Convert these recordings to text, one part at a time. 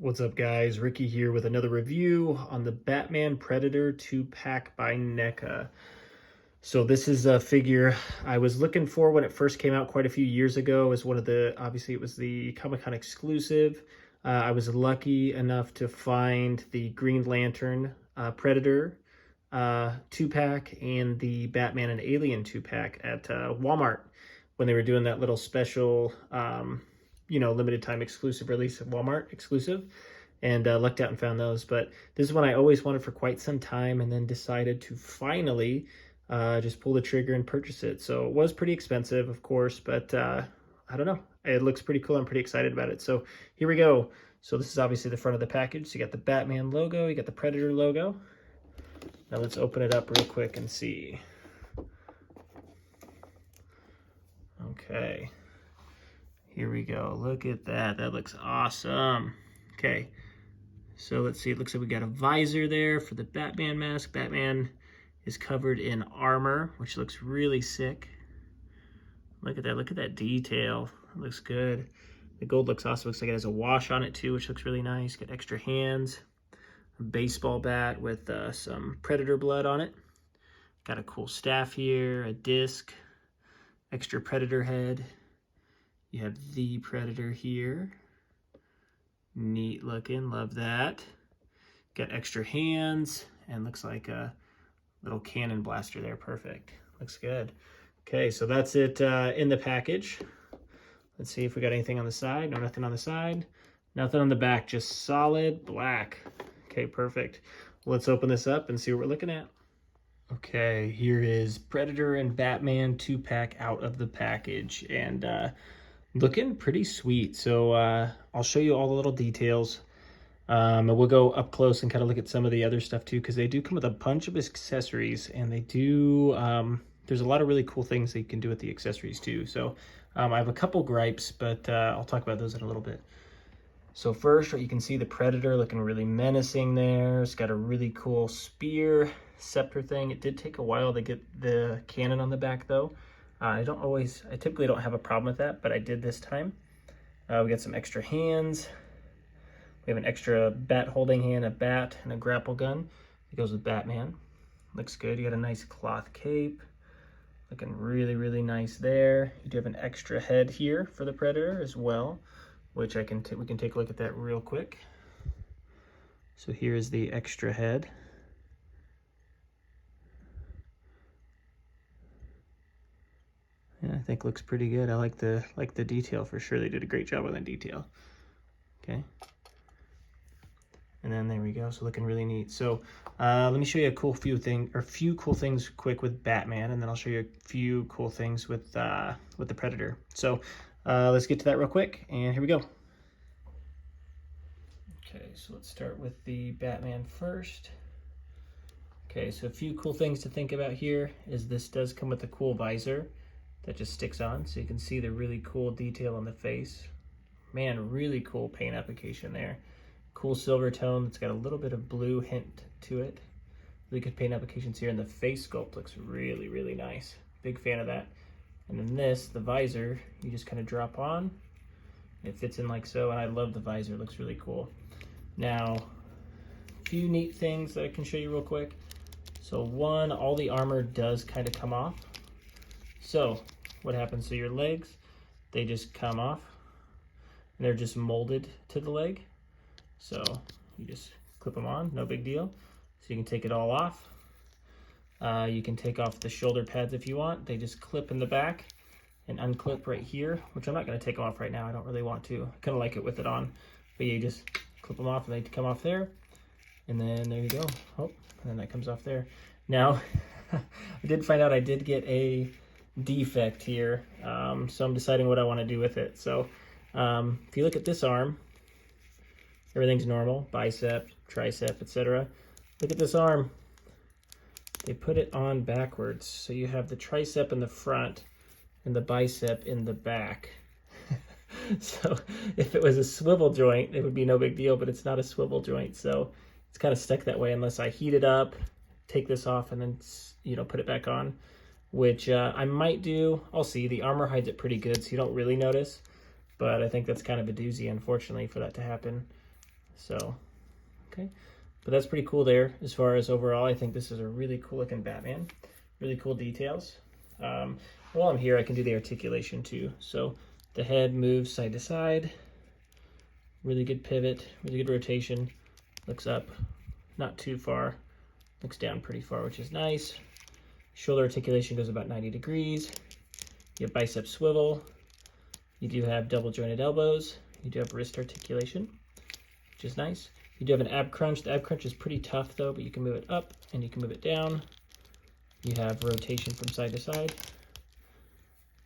What's up, guys? Ricky here with another review on the Batman Predator 2-pack by Neca. So this is a figure I was looking for when it first came out quite a few years ago. It was one of the, obviously it was the Comic-Con exclusive. I was lucky enough to find the Green Lantern Predator 2-pack and the Batman and Alien 2-pack at Walmart when they were doing that little special limited time exclusive release at Walmart exclusive, and lucked out and found those. But this is one I always wanted for quite some time, and then decided to finally just pull the trigger and purchase it. So it was pretty expensive, of course, but I don't know. It looks pretty cool. I'm pretty excited about it. So here we go. So this is obviously the front of the package. So you got the Batman logo, you got the Predator logo. Now let's open it up real quick and see. Okay. Here we go. Look at that. That looks awesome. Okay. So let's see. It looks like we got a visor there for the Batman mask. Batman is covered in armor, which looks really sick. Look at that. Look at that detail. It looks good. The gold looks awesome. Looks like it has a wash on it too, which looks really nice. Got extra hands. A baseball bat with some Predator blood on it. Got a cool staff here. A disc. Extra Predator head. You have the Predator here. Neat looking, love that. Got extra hands, and looks like a little cannon blaster there, perfect. Looks good. Okay, so that's it in the package. Let's see if we got anything on the side. No, nothing on the side. Nothing on the back, just solid black. Okay, perfect. Let's open this up and see what we're looking at. Okay, here is Predator and Batman 2-pack out of the package, and looking pretty sweet. So I'll show you all the little details. And we'll go up close and kind of look at some of the other stuff too, because they do come with a bunch of accessories, and they do, there's a lot of really cool things that you can do with the accessories too. So I have a couple gripes, but I'll talk about those in a little bit. So first, you can see the Predator looking really menacing there. It's got a really cool spear scepter thing. It did take a while to get the cannon on the back though. I typically don't have a problem with that, but I did this time. We got some extra hands. We have an extra bat holding hand, a bat, and a grapple gun. It goes with Batman. Looks good. You got a nice cloth cape. Looking really, really nice there. You do have an extra head here for the Predator as well, which we can take a look at that real quick. So here's the extra head. Yeah, I think looks pretty good. I like the detail for sure. They did a great job on that detail. Okay. And then there we go. So looking really neat. So let me show you a few cool things quick with Batman, and then I'll show you a few cool things with the Predator. So let's get to that real quick, and here we go. Okay, so let's start with the Batman first. Okay, so a few cool things to think about here is this does come with a cool visor that just sticks on, so you can see the really cool detail on the face. Man, really cool paint application there. Cool silver tone that's got a little bit of blue hint to it. Really good paint applications here, and the face sculpt looks really, really nice. Big fan of that. And then this, the visor, you just kind of drop on. It fits in like so, and I love the visor. It looks really cool. Now, a few neat things that I can show you real quick. So one, all the armor does kind of come off. So what happens to your legs? They just come off, and they're just molded to the leg. So you just clip them on, no big deal. So you can take it all off. You can take off the shoulder pads if you want. They just clip in the back and unclip right here, which I'm not going to take them off right now. I don't really want to. I kind of like it with it on. But you just clip them off and they come off there. And then there you go. Oh, and then that comes off there. Now, I did find out I did get a defect here, so I'm deciding what I want to do with it. So if you look at this arm, everything's normal, bicep, tricep, etc. Look at this arm. They put it on backwards, so you have the tricep in the front and the bicep in the back. So if it was a swivel joint, it would be no big deal, but it's not a swivel joint, so it's kind of stuck that way unless I heat it up, take this off, and then put it back on, which I might do. I'll see. The armor hides it pretty good, so you don't really notice, but I think that's kind of a doozy, unfortunately, for that to happen. So, okay. But that's pretty cool there. As far as overall, I think this is a really cool looking Batman. Really cool details. While I'm here, I can do the articulation too. So the head moves side to side. Really good pivot, really good rotation. Looks up, not too far. Looks down pretty far, which is nice. Shoulder articulation goes about 90 degrees. You have bicep swivel. You do have double jointed elbows. You do have wrist articulation, which is nice. You do have an ab crunch. The ab crunch is pretty tough though, but you can move it up and you can move it down. You have rotation from side to side.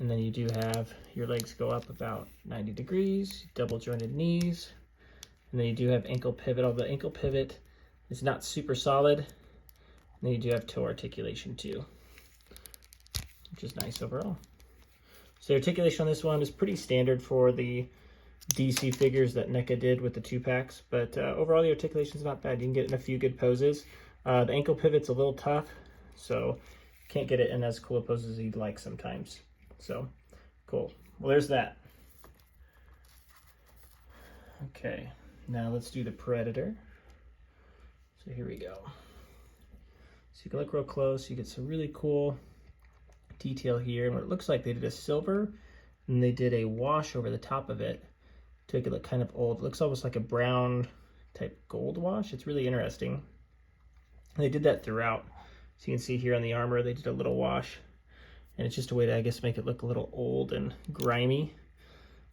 And then you do have your legs go up about 90 degrees, double jointed knees. And then you do have ankle pivot, although the ankle pivot is not super solid. And then you do have toe articulation too, which is nice overall. So the articulation on this one is pretty standard for the DC figures that Neca did with the 2-packs, but overall the articulation is not bad. You can get in a few good poses. The ankle pivot's a little tough, so can't get it in as cool a poses as you'd like sometimes. So cool. Well, there's that. Okay, now let's do the Predator. So here we go. So you can look real close. You get some really cool detail here. And what it looks like, they did a silver and they did a wash over the top of it to make it look kind of old. It looks almost like a brown type gold wash. It's really interesting. And they did that throughout. So you can see here on the armor, they did a little wash. And it's just a way to, I guess, make it look a little old and grimy.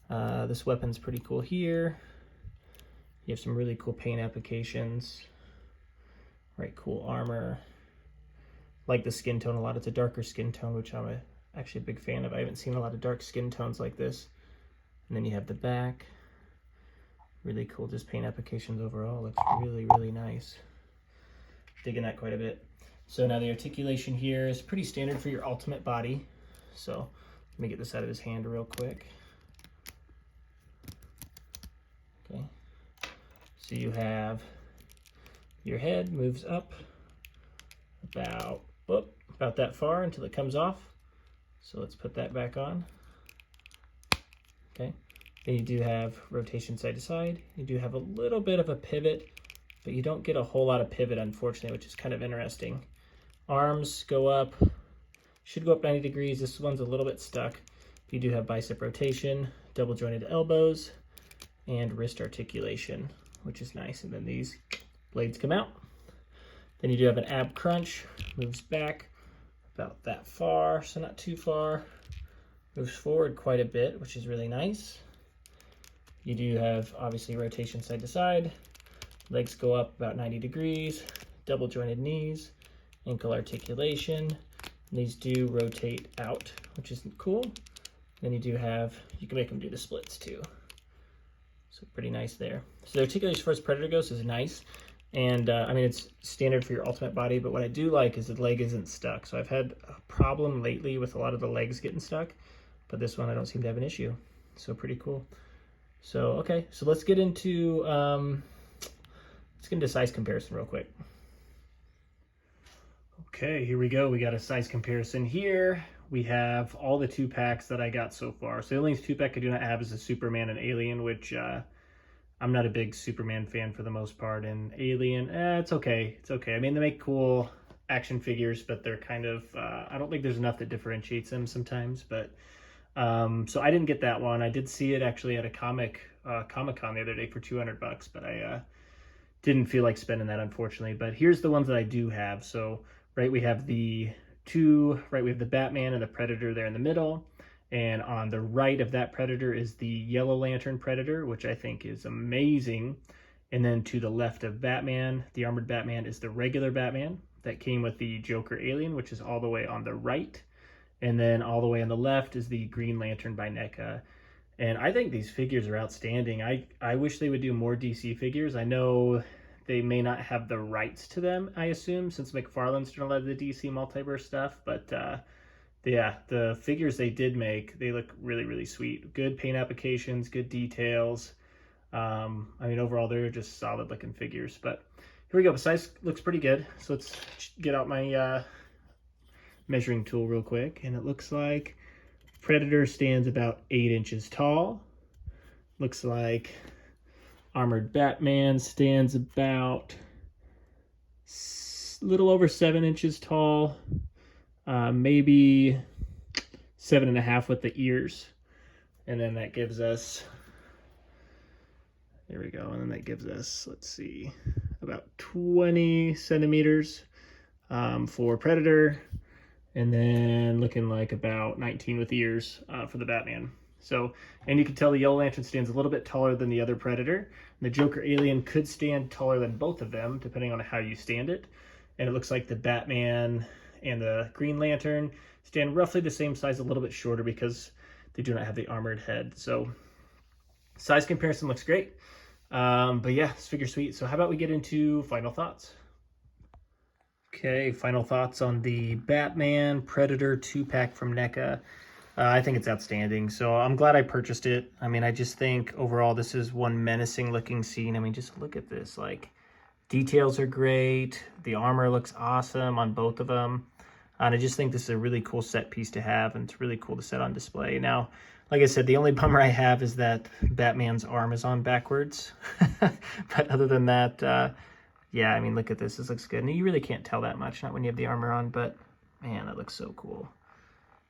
This weapon's pretty cool here. You have some really cool paint applications. Right, cool armor. Like the skin tone a lot. It's a darker skin tone, which I'm actually a big fan of. I haven't seen a lot of dark skin tones like this. And then you have the back. Really cool, just paint applications overall. Looks really, really nice. Digging that quite a bit. So now the articulation here is pretty standard for your ultimate body. So let me get this out of his hand real quick. Okay. So you have your head moves up about that far until it comes off. So let's put that back on. Okay. Then you do have rotation side to side. You do have a little bit of a pivot, but you don't get a whole lot of pivot, unfortunately, which is kind of interesting. Arms go up, should go up 90 degrees. This one's a little bit stuck. You do have bicep rotation, double jointed elbows, and wrist articulation, which is nice. And then these blades come out. Then you do have an ab crunch, moves back about that far, so not too far. Moves forward quite a bit, which is really nice. You do have, obviously, rotation side to side. Legs go up about 90 degrees, double jointed knees, ankle articulation. These do rotate out, which is cool. Then you do have, you can make them do the splits too. So pretty nice there. So the articulation as far as Predator goes is nice. And I mean, it's standard for your ultimate body, but what I do like is the leg isn't stuck. So I've had a problem lately with a lot of the legs getting stuck, but this one I don't seem to have an issue. So pretty cool. So, okay, so let's get into size comparison real quick. Okay, here we go. We got a size comparison here. We have all the 2-packs that I got so far. So the only 2-pack I do not have is a Superman and Alien, which I'm not a big Superman fan for the most part. And Alien, it's okay. It's okay. I mean, they make cool action figures, but they're kind of, I don't think there's enough that differentiates them sometimes. But so I didn't get that one. I did see it actually at a Comic-Con the other day for $200, but I didn't feel like spending that, unfortunately. But here's the ones that I do have. So right, we have we have the Batman and the Predator there in the middle. And on the right of that Predator is the Yellow Lantern Predator, which I think is amazing. And then to the left of Batman, the armored Batman, is the regular Batman that came with the Joker Alien, which is all the way on the right. And then all the way on the left is the Green Lantern by Neca. And I think these figures are outstanding. I wish they would do more DC figures. I know they may not have the rights to them, I assume, since McFarlane's done a lot of the DC multiverse stuff. But yeah, the figures they did make, they look really, really sweet. Good paint applications, good details. I mean, overall, they're just solid looking figures. But here we go. The size looks pretty good. So let's get out my measuring tool real quick. And it looks like Predator stands about 8 inches tall. Looks like armored Batman stands about a little over 7 inches tall, maybe 7.5 with the ears. And then that gives us, there we go, and then that gives us, let's see, about 20 centimeters for Predator, and then looking like about 19 with ears for the Batman. So, and you can tell the Yellow Lantern stands a little bit taller than the other Predator. The Joker Alien could stand taller than both of them, depending on how you stand it. And it looks like the Batman and the Green Lantern stand roughly the same size, a little bit shorter because they do not have the armored head. So size comparison looks great. But yeah, it's figure sweet. So how about we get into final thoughts? Okay, final thoughts on the Batman Predator 2-pack from Neca. I think it's outstanding, so I'm glad I purchased it. I mean, I just think overall this is one menacing looking scene. I mean, just look at this. Like, details are great. The armor looks awesome on both of them. And I just think this is a really cool set piece to have, and it's really cool to set on display. Now, like I said, the only bummer I have is that Batman's arm is on backwards. But other than that, yeah, I mean, look at this. This looks good. And you really can't tell that much, not when you have the armor on, but man, that looks so cool.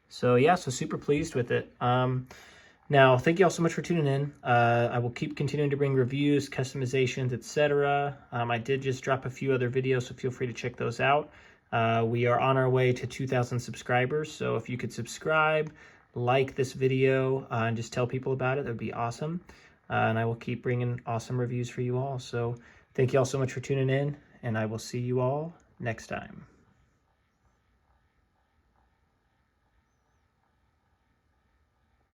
So yeah, so super pleased with it. Now, thank you all so much for tuning in. I will keep continuing to bring reviews, customizations, etc. I did just drop a few other videos, so feel free to check those out. We are on our way to 2,000 subscribers, so if you could subscribe, like this video, and just tell people about it, that would be awesome. And I will keep bringing awesome reviews for you all. So thank you all so much for tuning in, and I will see you all next time.